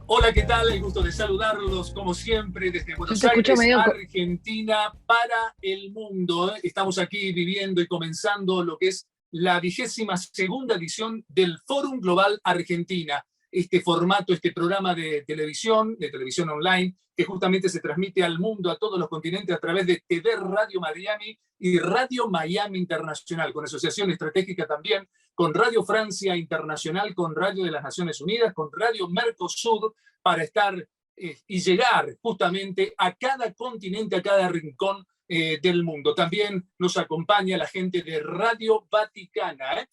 Hola, ¿qué tal? El gusto de saludarlos, como siempre, desde Yo Buenos te escucho Aires, medio... Argentina, para el mundo. Estamos aquí viviendo y comenzando lo que es la 22ª edición del Fórum Global Argentina. Este formato, este programa de televisión online, que justamente se transmite al mundo, a todos los continentes, a través de TV Radio Miami y Radio Miami Internacional, con asociación estratégica también, con Radio Francia Internacional, con Radio de las Naciones Unidas, con Radio Mercosur, para estar y llegar justamente a cada continente, a cada rincón del mundo. También nos acompaña la gente de Radio Vaticana.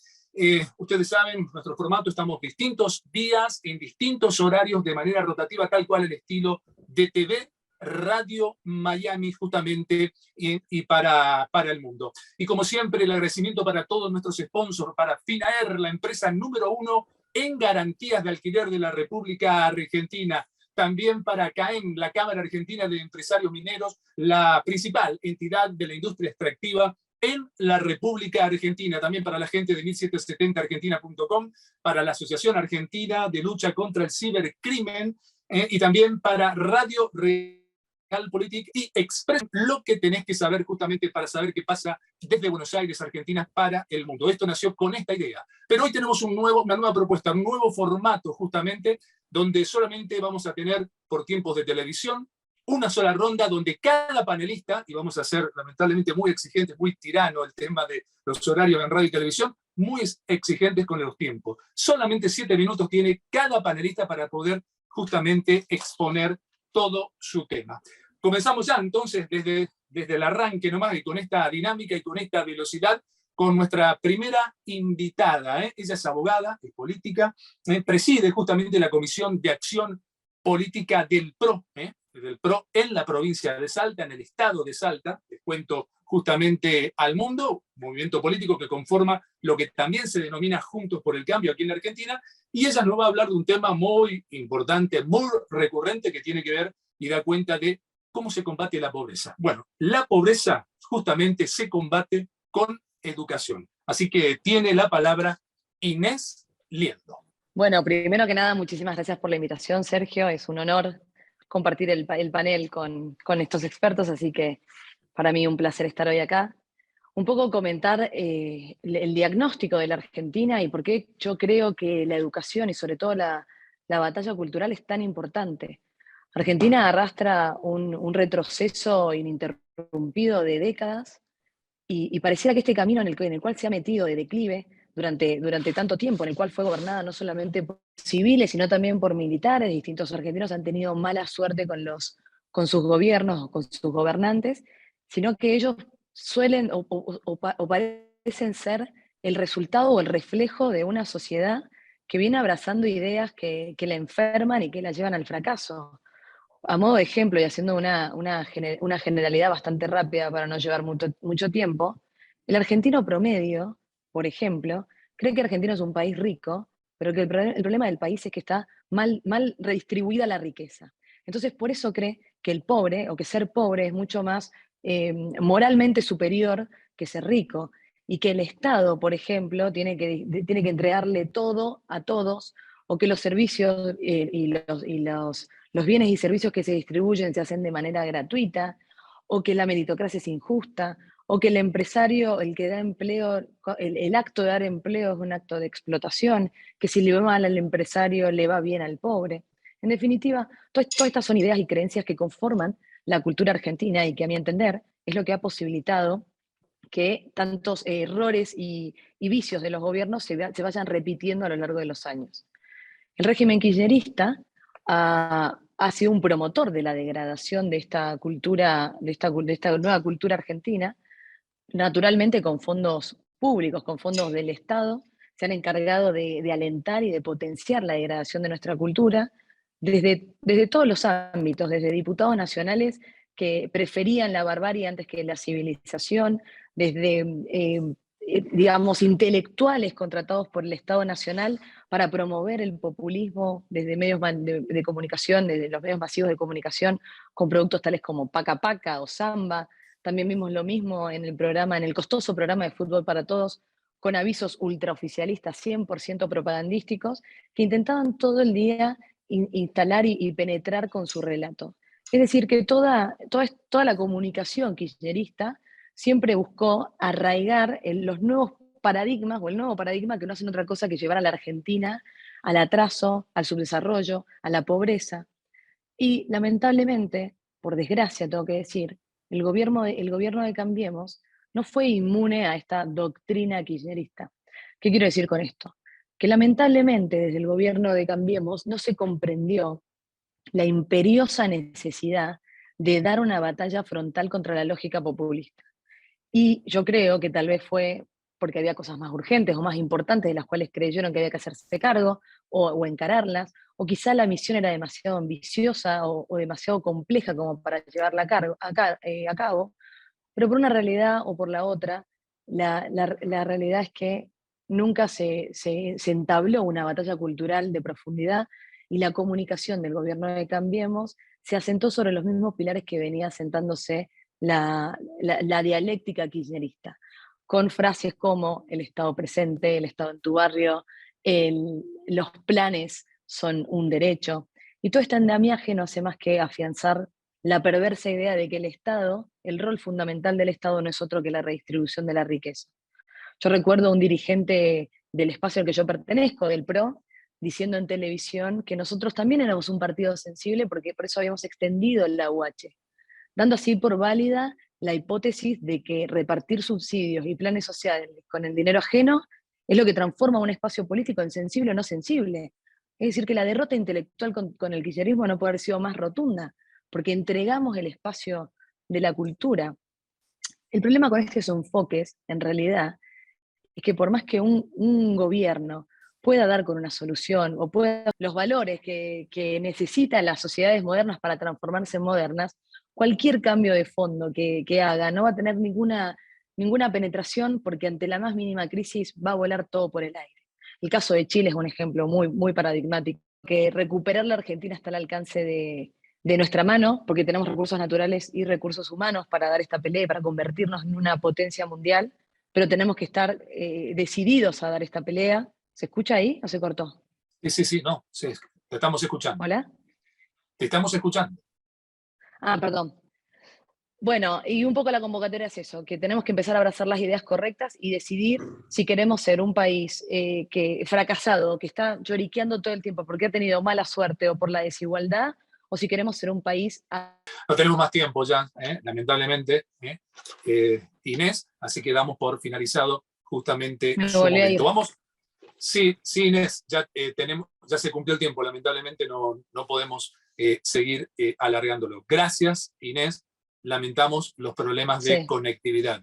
Ustedes saben, nuestro formato, estamos distintos días, en distintos horarios, de manera rotativa, tal cual el estilo de TV Radio Miami, justamente, y para el mundo. Y como siempre, el agradecimiento para todos nuestros sponsors, para Finaer, la empresa número 1 en garantías de alquiler de la República Argentina. También para CAEM, la Cámara Argentina de Empresarios Mineros, la principal entidad de la industria extractiva en la República Argentina. También para la gente de 1770argentina.com, para la Asociación Argentina de Lucha contra el Cibercrimen, y también para Radio Realpolitik y Express, lo que tenés que saber justamente para saber qué pasa desde Buenos Aires, Argentina, para el mundo. Esto nació con esta idea. Pero hoy tenemos una nueva propuesta, un nuevo formato justamente, donde solamente vamos a tener por tiempos de televisión una sola ronda donde cada panelista, y vamos a ser lamentablemente muy exigentes, muy tirano el tema de los horarios en radio y televisión, muy exigentes con los tiempos. Solamente 7 minutos tiene cada panelista para poder justamente exponer todo su tema. Comenzamos ya entonces desde el arranque nomás, y con esta dinámica y con esta velocidad, con nuestra primera invitada. Ella es abogada, es política, preside justamente la Comisión de Acción Política del PRO en la provincia de Salta, en el estado de Salta. Les cuento justamente al mundo, movimiento político que conforma lo que también se denomina Juntos por el Cambio aquí en la Argentina, y ella nos va a hablar de un tema muy importante, muy recurrente, que tiene que ver y da cuenta de cómo se combate la pobreza. Bueno, la pobreza justamente se combate con educación. Así que tiene la palabra Inés Liendo. Bueno, primero que nada, muchísimas gracias por la invitación, Sergio. Es un honor compartir el panel con estos expertos, así que para mí un placer estar hoy acá. Un poco comentar el diagnóstico de la Argentina y por qué yo creo que la educación y sobre todo la batalla cultural es tan importante. Argentina arrastra un retroceso ininterrumpido de décadas y pareciera que este camino en el cual se ha metido de declive durante tanto tiempo, en el cual fue gobernada no solamente por civiles, sino también por militares, distintos argentinos han tenido mala suerte con sus gobiernos o con sus gobernantes, sino que ellos suelen o parecen ser el resultado o el reflejo de una sociedad que viene abrazando ideas que la enferman y que la llevan al fracaso. A modo de ejemplo, y haciendo una generalidad bastante rápida para no llevar mucho tiempo, el argentino promedio, por ejemplo, cree que Argentina es un país rico, pero que el problema del país es que está mal redistribuida la riqueza. Entonces, por eso cree que el pobre, o que ser pobre es mucho más moralmente superior que ser rico, y que el Estado, por ejemplo, tiene que entregarle todo a todos, o que los servicios los bienes y servicios que se distribuyen se hacen de manera gratuita, o que la meritocracia es injusta, o que el empresario, el que da empleo, el acto de dar empleo es un acto de explotación, que si le va mal al empresario le va bien al pobre. En definitiva, todas estas son ideas y creencias que conforman la cultura argentina y que a mi entender es lo que ha posibilitado que tantos errores y vicios de los gobiernos se vayan repitiendo a lo largo de los años. El régimen kirchnerista ha sido un promotor de la degradación de esta cultura, de esta nueva cultura argentina, naturalmente con fondos públicos, con fondos del Estado, se han encargado de alentar y de potenciar la degradación de nuestra cultura desde todos los ámbitos, desde diputados nacionales que preferían la barbarie antes que la civilización, desde digamos, intelectuales contratados por el Estado Nacional para promover el populismo desde medios de comunicación, desde los medios masivos de comunicación, con productos tales como Paca Paca o Samba. También vimos lo mismo en el costoso programa de Fútbol para Todos, con avisos ultraoficialistas 100% propagandísticos, que intentaban todo el día instalar y penetrar con su relato. Es decir, que toda la comunicación kirchnerista siempre buscó arraigar en los nuevos paradigmas, o el nuevo paradigma que no hacen otra cosa que llevar a la Argentina al atraso, al subdesarrollo, a la pobreza. Y lamentablemente, por desgracia tengo que decir, el gobierno de Cambiemos no fue inmune a esta doctrina kirchnerista. ¿Qué quiero decir con esto? Que lamentablemente desde el gobierno de Cambiemos no se comprendió la imperiosa necesidad de dar una batalla frontal contra la lógica populista. Y yo creo que tal vez fue porque había cosas más urgentes o más importantes de las cuales creyeron que había que hacerse cargo o encararlas, o quizá la misión era demasiado ambiciosa o demasiado compleja como para llevarla a cabo, pero por una realidad o por la otra, la realidad es que nunca se entabló una batalla cultural de profundidad y la comunicación del gobierno de Cambiemos se asentó sobre los mismos pilares que venía asentándose la dialéctica kirchnerista, con frases como el Estado presente, el Estado en tu barrio, los planes son un derecho. Y todo este andamiaje no hace más que afianzar la perversa idea de que el Estado, el rol fundamental del Estado no es otro que la redistribución de la riqueza. Yo recuerdo a un dirigente del espacio al que yo pertenezco, del PRO, diciendo en televisión que nosotros también éramos un partido sensible porque por eso habíamos extendido la UH, dando así por válida la hipótesis de que repartir subsidios y planes sociales con el dinero ajeno es lo que transforma un espacio político en sensible o no sensible. Es decir, que la derrota intelectual con el kirchnerismo no puede haber sido más rotunda, porque entregamos el espacio de la cultura. El problema con estos enfoques, en realidad, es que por más que un gobierno pueda dar con una solución o pueda los valores que necesitan las sociedades modernas para transformarse en modernas, cualquier cambio de fondo que haga no va a tener ninguna penetración porque ante la más mínima crisis va a volar todo por el aire. El caso de Chile es un ejemplo muy paradigmático, que recuperar la Argentina está al alcance de nuestra mano, porque tenemos recursos naturales y recursos humanos para dar esta pelea, para convertirnos en una potencia mundial, pero tenemos que estar decididos a dar esta pelea. ¿Se escucha ahí o se cortó? Sí, no, sí, te estamos escuchando. ¿Hola? Te estamos escuchando. Ah, perdón. Bueno, y un poco la convocatoria es eso, que tenemos que empezar a abrazar las ideas correctas y decidir si queremos ser un país que fracasado, que está lloriqueando todo el tiempo porque ha tenido mala suerte o por la desigualdad, o si queremos ser un país... No tenemos más tiempo ya, lamentablemente, Inés, así que damos por finalizado justamente Me su volví a ir. momento. Vamos. Sí, Inés, ya se cumplió el tiempo, lamentablemente no podemos seguir alargándolo. Gracias, Inés. Lamentamos los problemas de conectividad,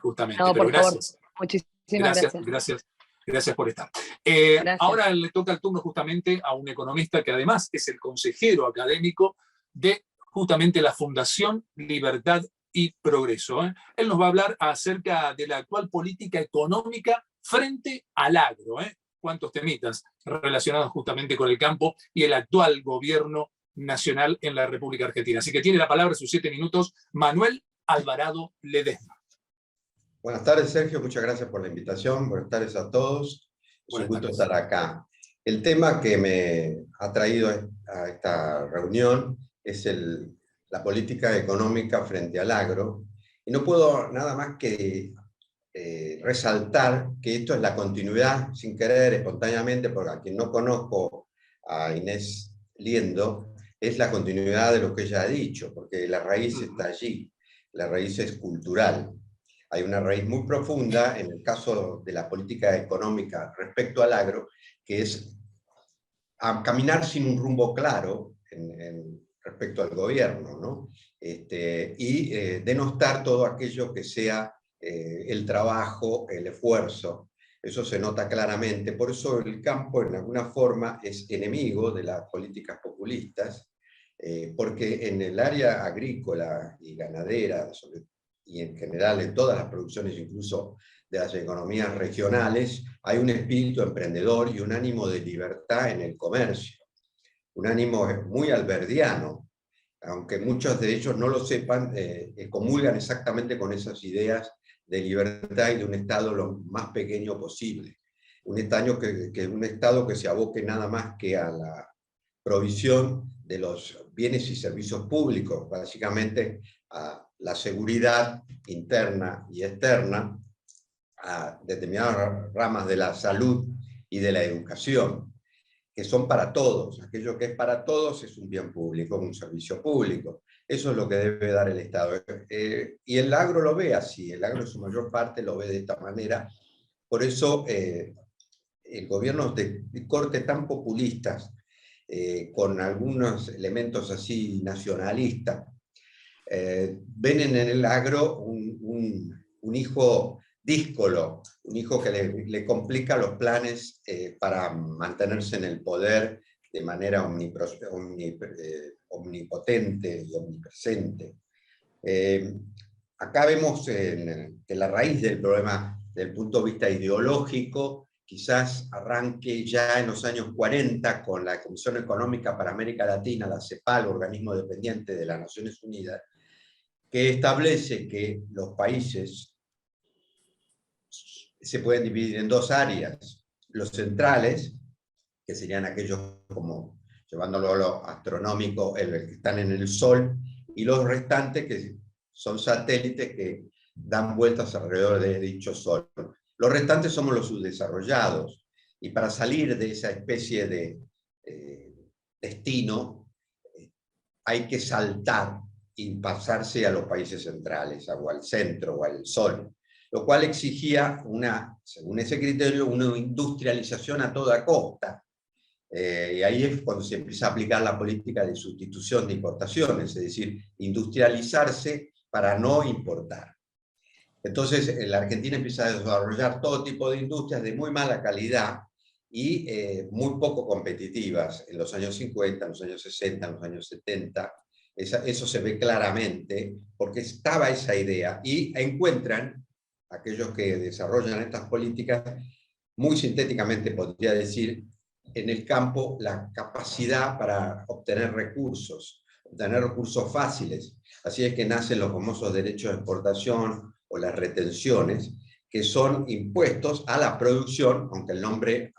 justamente. No, pero por gracias. Favor. Muchísimas gracias. Gracias por estar. Gracias. Ahora le toca el turno justamente a un economista que además es el consejero académico de justamente la Fundación Libertad y Progreso. Él nos va a hablar acerca de la actual política económica frente al agro. Cuántos temitas relacionados justamente con el campo y el actual gobierno nacional en la República Argentina. Así que tiene la palabra, sus 7 minutos, Manuel Alvarado Ledesma. Buenas tardes, Sergio. Muchas gracias por la invitación. Buenas tardes a todos. Es un gusto estar acá. El tema que me ha traído a esta reunión es la política económica frente al agro. Y no puedo nada más que resaltar que esto es la continuidad, sin querer, espontáneamente, porque a quien no conozco, a Inés Liendo, es la continuidad de lo que ella ha dicho, porque la raíz está allí, la raíz es cultural. Hay una raíz muy profunda en el caso de la política económica respecto al agro, que es caminar sin un rumbo claro respecto al gobierno, ¿no? Y denostar todo aquello que sea el trabajo, el esfuerzo. Eso se nota claramente. Por eso el campo, en alguna forma, es enemigo de las políticas populistas, porque en el área agrícola y ganadera, y en general en todas las producciones, incluso de las economías regionales, hay un espíritu emprendedor y un ánimo de libertad en el comercio. Un ánimo muy alberdiano, aunque muchos de ellos no lo sepan, comulgan exactamente con esas ideas de libertad y de un Estado lo más pequeño posible. Un Estado que se aboque nada más que a provisión de los bienes y servicios públicos, básicamente a la seguridad interna y externa, a determinadas ramas de la salud y de la educación, que son para todos. Aquello que es para todos es un bien público, un servicio público. Eso es lo que debe dar el Estado. Y el agro lo ve así, el agro en su mayor parte lo ve de esta manera. Por eso el gobierno de corte tan populistas, con algunos elementos así nacionalistas, ven en el agro un hijo díscolo, un hijo que le complica los planes para mantenerse en el poder de manera omnipotente y omnipresente. Acá vemos que la raíz del problema, desde el punto de vista ideológico, quizás arranque ya en los años 40 con la Comisión Económica para América Latina, la CEPAL, organismo dependiente de las Naciones Unidas, que establece que los países se pueden dividir en dos áreas: los centrales, que serían aquellos, como llevándolo a lo astronómico, que están en el Sol, y los restantes, que son satélites que dan vueltas alrededor de dicho Sol. Los restantes somos los subdesarrollados, y para salir de esa especie de destino hay que saltar y pasarse a los países centrales, o al centro, o al Sol, lo cual exigía, según ese criterio, una industrialización a toda costa. Y ahí es cuando se empieza a aplicar la política de sustitución de importaciones, es decir, industrializarse para no importar. Entonces, la Argentina empieza a desarrollar todo tipo de industrias de muy mala calidad y muy poco competitivas en los años 50, en los años 60, en los años 70. Eso se ve claramente porque estaba esa idea, y encuentran aquellos que desarrollan estas políticas, muy sintéticamente podría decir, en el campo la capacidad para obtener recursos fáciles. Así es que nacen los famosos derechos de exportación o las retenciones, que son impuestos a la producción, aunque el nombre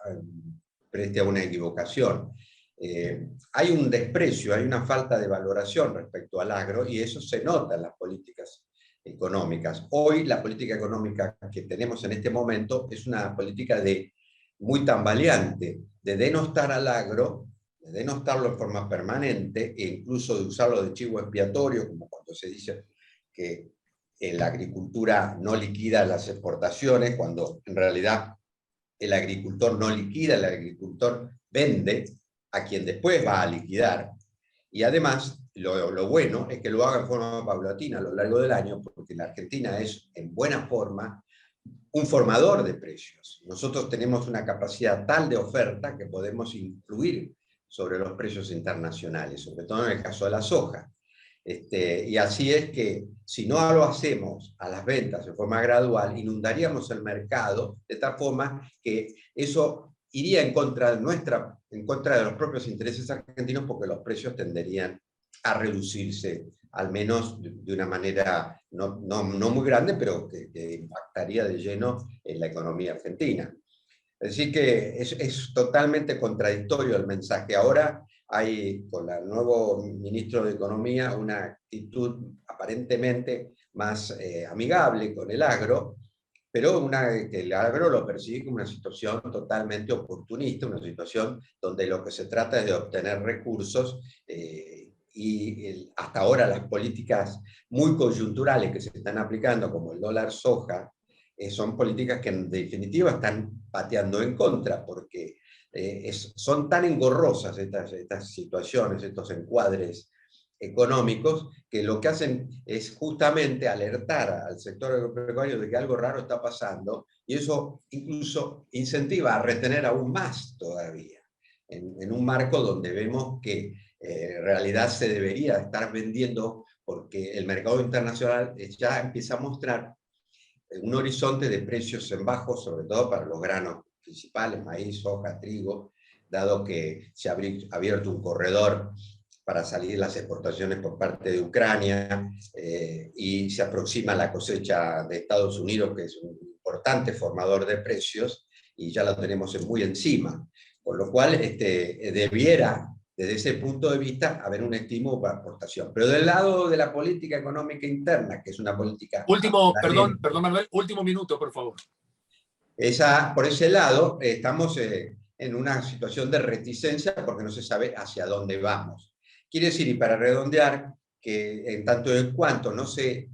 preste a una equivocación. Hay un desprecio, hay una falta de valoración respecto al agro, y eso se nota en las políticas económicas. Hoy la política económica que tenemos en este momento es una política muy tambaleante, de denostar al agro, de denostarlo en forma permanente, e incluso de usarlo de chivo expiatorio, como cuando se dice que la agricultura no liquida las exportaciones, cuando en realidad el agricultor no liquida, el agricultor vende a quien después va a liquidar. Y además, lo bueno es que lo haga en forma paulatina a lo largo del año, porque la Argentina es, en buena forma, un formador de precios. Nosotros tenemos una capacidad tal de oferta que podemos influir sobre los precios internacionales, sobre todo en el caso de la soja. Y así es que, si no lo hacemos a las ventas de forma gradual, inundaríamos el mercado de tal forma que eso iría en contra de los propios intereses argentinos, porque los precios tenderían a reducirse, al menos de una manera no muy grande, pero que impactaría de lleno en la economía argentina. Así que es totalmente contradictorio el mensaje. Ahora hay, con el nuevo ministro de Economía, una actitud aparentemente más amigable con el agro, pero que el agro lo percibe como una situación totalmente oportunista, una situación donde lo que se trata es de obtener recursos, y hasta ahora las políticas muy coyunturales que se están aplicando, como el dólar soja, son políticas que en definitiva están pateando en contra, porque son tan engorrosas estas situaciones, estos encuadres económicos, que lo que hacen es justamente alertar al sector agropecuario de que algo raro está pasando, y eso incluso incentiva a retener aún más todavía, en un marco donde vemos que en realidad se debería estar vendiendo, porque el mercado internacional ya empieza a mostrar un horizonte de precios en bajo, sobre todo para los granos principales, maíz, soja, trigo, dado que se ha abierto un corredor para salir las exportaciones por parte de Ucrania, y se aproxima la cosecha de Estados Unidos, que es un importante formador de precios, y ya lo tenemos muy encima. Con lo cual debiera desde ese punto de vista, haber un estímulo para exportación. Pero del lado de la política económica interna, que es una política... Perdón, Manuel, último minuto, por favor. Por ese lado, estamos en una situación de reticencia porque no se sabe hacia dónde vamos. Quiere decir, y para redondear, que en tanto en cuanto no se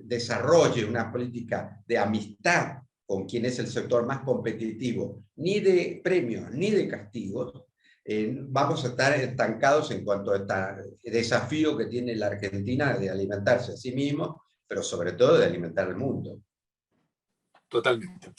desarrolle una política de amistad con quien es el sector más competitivo, ni de premios ni de castigos, vamos a estar estancados en cuanto a este desafío que tiene la Argentina de alimentarse a sí mismo, pero sobre todo de alimentar al mundo. Totalmente.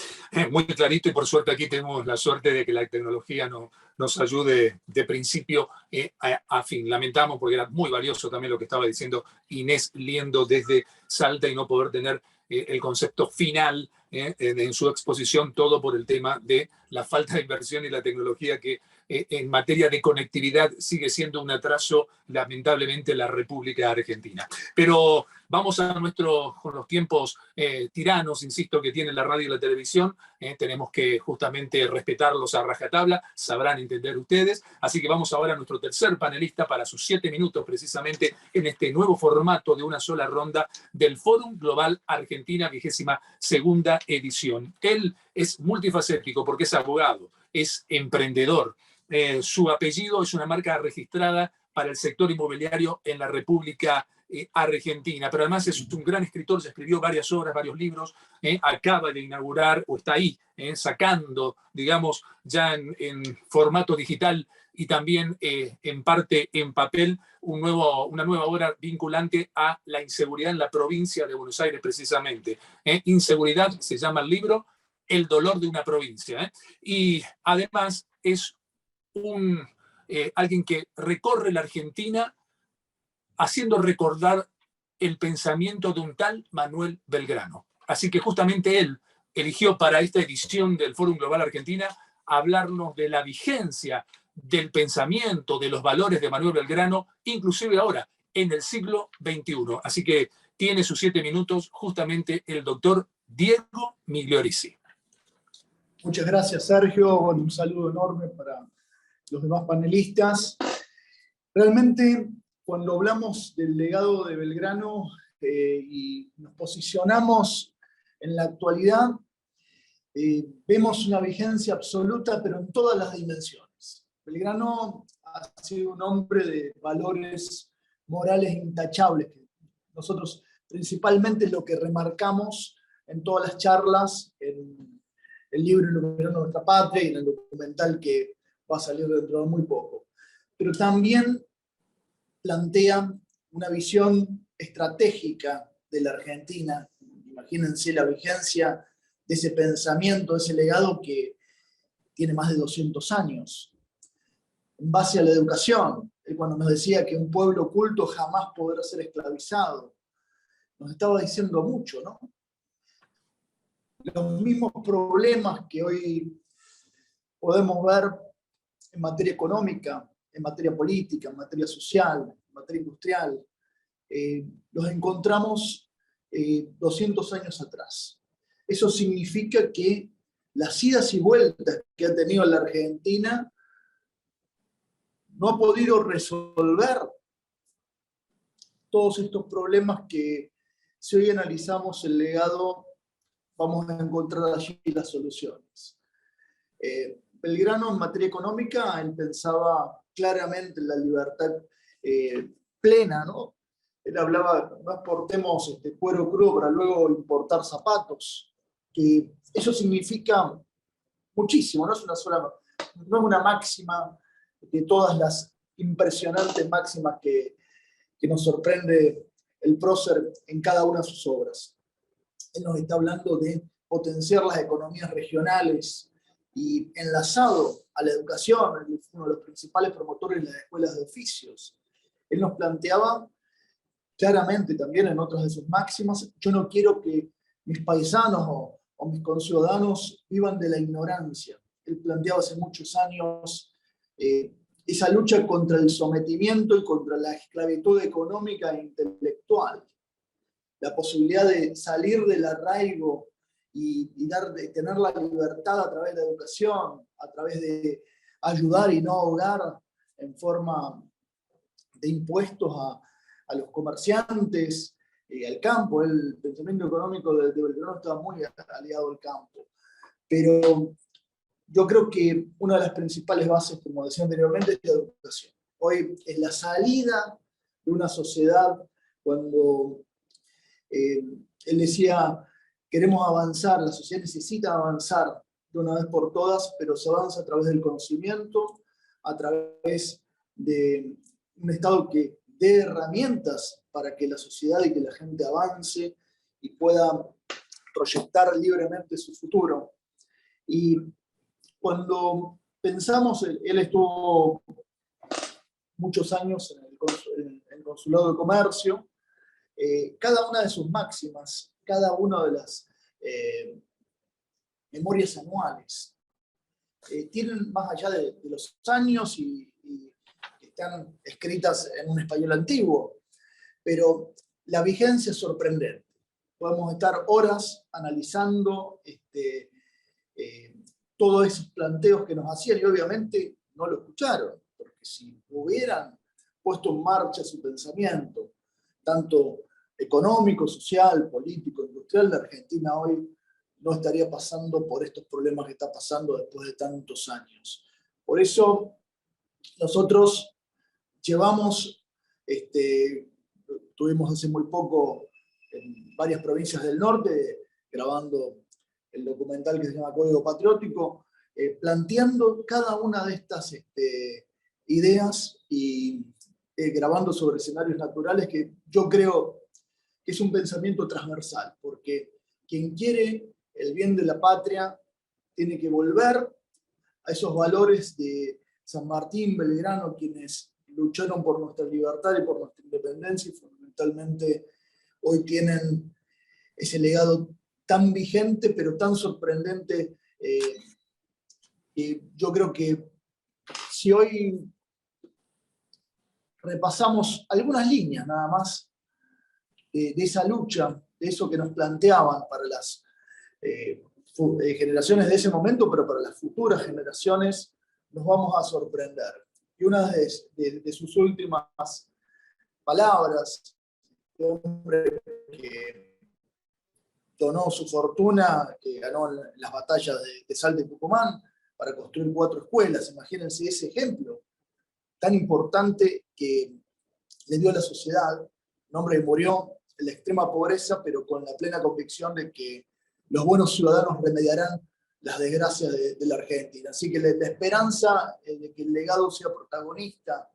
Muy clarito, y por suerte aquí tenemos la suerte de que la tecnología nos ayude de principio a fin. Lamentamos porque era muy valioso también lo que estaba diciendo Inés Liendo desde Salta y no poder tener el concepto final en su exposición, todo por el tema de la falta de inversión y la tecnología que en materia de conectividad sigue siendo un atraso, lamentablemente, en la República Argentina. Pero vamos con los tiempos tiranos, insisto, que tiene la radio y la televisión. Tenemos que justamente respetarlos a rajatabla, sabrán entender ustedes. Así que vamos ahora a nuestro tercer panelista para sus 7 minutos, precisamente en este nuevo formato de una sola ronda del Fórum Global Argentina, 22ª edición. Él es multifacético porque es abogado, es emprendedor. Su apellido es una marca registrada para el sector inmobiliario en la República Argentina, pero además es un gran escritor, se escribió varias obras, varios libros, acaba de inaugurar, o está ahí, sacando, digamos, ya en formato digital y también en parte en papel, una nueva obra vinculante a la inseguridad en la provincia de Buenos Aires, precisamente. Inseguridad se llama el libro, El dolor de una provincia. Y además es alguien que recorre la Argentina haciendo recordar el pensamiento de un tal Manuel Belgrano. Así que justamente él eligió para esta edición del Fórum Global Argentina hablarnos de la vigencia del pensamiento, de los valores de Manuel Belgrano, inclusive ahora, en el siglo XXI. Así que tiene sus 7 minutos justamente el doctor Diego Migliorisi. Muchas gracias, Sergio. Bueno, un saludo enorme para los demás panelistas. Realmente, cuando hablamos del legado de Belgrano y nos posicionamos en la actualidad, vemos una vigencia absoluta, pero en todas las dimensiones. Belgrano ha sido un hombre de valores morales intachables. Nosotros principalmente es lo que remarcamos en todas las charlas, en el libro Iluminando Nuestra Patria y en el documental que va a salir dentro de muy poco. Pero también plantea una visión estratégica de la Argentina. Imagínense la vigencia de ese pensamiento, de ese legado que tiene más de 200 años. En base a la educación, él cuando nos decía que un pueblo culto jamás podrá ser esclavizado, nos estaba diciendo mucho, ¿no? Los mismos problemas que hoy podemos ver en materia económica, en materia política, en materia social, en materia industrial, los encontramos 200 años atrás. Eso significa que las idas y vueltas que ha tenido la Argentina no ha podido resolver todos estos problemas que, si hoy analizamos el legado, vamos a encontrar allí las soluciones. Belgrano, en materia económica, él pensaba claramente en la libertad plena, ¿no? Él hablaba, no exportemos cuero crudo para luego importar zapatos, que eso significa muchísimo, no es una máxima de todas las impresionantes máximas que nos sorprende el prócer en cada una de sus obras. Él nos está hablando de potenciar las economías regionales y enlazado a la educación, él fue uno de los principales promotores de las escuelas de oficios. Él nos planteaba claramente también en otras de sus máximas, yo no quiero que mis paisanos o mis conciudadanos vivan de la ignorancia. Él planteaba hace muchos años esa lucha contra el sometimiento y contra la esclavitud económica e intelectual. La posibilidad de salir del arraigo y de tener la libertad a través de la educación, a través de ayudar y no ahogar en forma de impuestos a los comerciantes, al campo. El pensamiento económico de Belgrano estaba muy aliado al campo. Pero yo creo que una de las principales bases, como decía anteriormente, es la educación. Hoy es la salida de una sociedad cuando él decía, queremos avanzar, la sociedad necesita avanzar de una vez por todas, pero se avanza a través del conocimiento, a través de un Estado que dé herramientas para que la sociedad y que la gente avance y pueda proyectar libremente su futuro. Y cuando pensamos, él estuvo muchos años en el Consulado de Comercio, cada una de sus máximas, cada una de las memorias anuales, tienen más allá de los años y están escritas en un español antiguo, pero la vigencia es sorprendente. Podemos estar horas analizando todos esos planteos que nos hacían y obviamente no lo escucharon, porque si hubieran puesto en marcha su pensamiento, tanto económico, social, político, industrial, la Argentina hoy no estaría pasando por estos problemas que está pasando después de tantos años. Por eso nosotros llevamos, estuvimos hace muy poco en varias provincias del norte grabando el documental que se llama Código Patriótico, planteando cada una de estas ideas y grabando sobre escenarios naturales que yo creo que es un pensamiento transversal, porque quien quiere el bien de la patria tiene que volver a esos valores de San Martín, Belgrano, quienes lucharon por nuestra libertad y por nuestra independencia y fundamentalmente hoy tienen ese legado tan vigente pero tan sorprendente. Y yo creo que si hoy repasamos algunas líneas nada más de esa lucha, de eso que nos planteaban para las generaciones de ese momento, pero para las futuras generaciones, nos vamos a sorprender. Y una de sus últimas palabras, de un hombre que donó su fortuna, que ganó las batallas de Salta y Tucumán, para construir 4 escuelas. Imagínense ese ejemplo tan importante que le dio a la sociedad. Un hombre que murió en la extrema pobreza, pero con la plena convicción de que los buenos ciudadanos remediarán las desgracias de la Argentina. Así que la esperanza de que el legado sea protagonista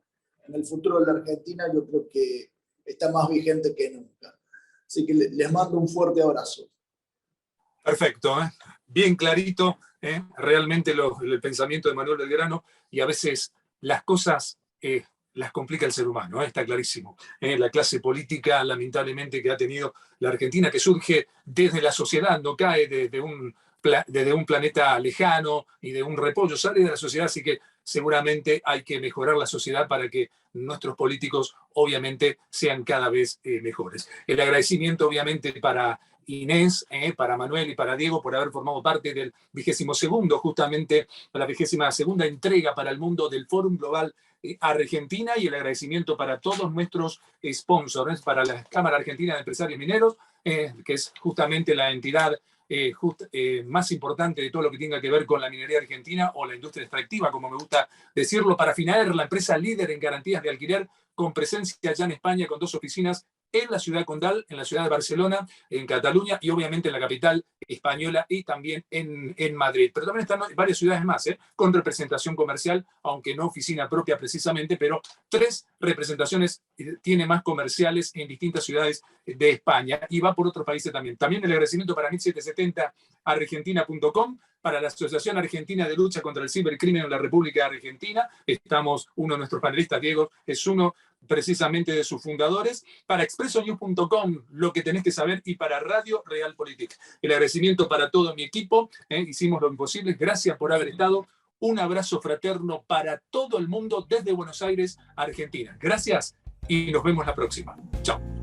en el futuro de la Argentina, yo creo que está más vigente que nunca. Así que les mando un fuerte abrazo. Perfecto, bien clarito, realmente el pensamiento de Manuel Belgrano, y a veces las cosas las complica el ser humano, está clarísimo. La clase política, lamentablemente, que ha tenido la Argentina, que surge desde la sociedad, no cae desde un planeta lejano y de un repollo, sale de la sociedad, así que seguramente hay que mejorar la sociedad para que nuestros políticos, obviamente, sean cada vez mejores. El agradecimiento, obviamente, para Inés, para Manuel y para Diego por haber formado parte del 22º, justamente la 22ª entrega para el mundo del Fórum Global Argentina, y el agradecimiento para todos nuestros sponsors, para la Cámara Argentina de Empresarios Mineros, que es justamente la entidad más importante de todo lo que tenga que ver con la minería argentina o la industria extractiva, como me gusta decirlo. Para Finaer, la empresa líder en garantías de alquiler, con presencia allá en España, con 2 oficinas en la ciudad condal, en la ciudad de Barcelona, en Cataluña y obviamente en la capital española y también en Madrid. Pero también están varias ciudades más, con representación comercial, aunque no oficina propia precisamente, pero 3 representaciones tiene más comerciales en distintas ciudades de España y va por otros países también. También el agradecimiento para 1770argentina.com, para la Asociación Argentina de Lucha contra el Cibercrimen en la República Argentina. Estamos, uno de nuestros panelistas, Diego, es uno precisamente de sus fundadores, para expresonews.com, lo que tenés que saber, y para Radio Realpolitik. El agradecimiento para todo mi equipo, hicimos lo imposible, gracias por haber estado. Un abrazo fraterno para todo el mundo desde Buenos Aires, Argentina. Gracias y nos vemos la próxima. Chao.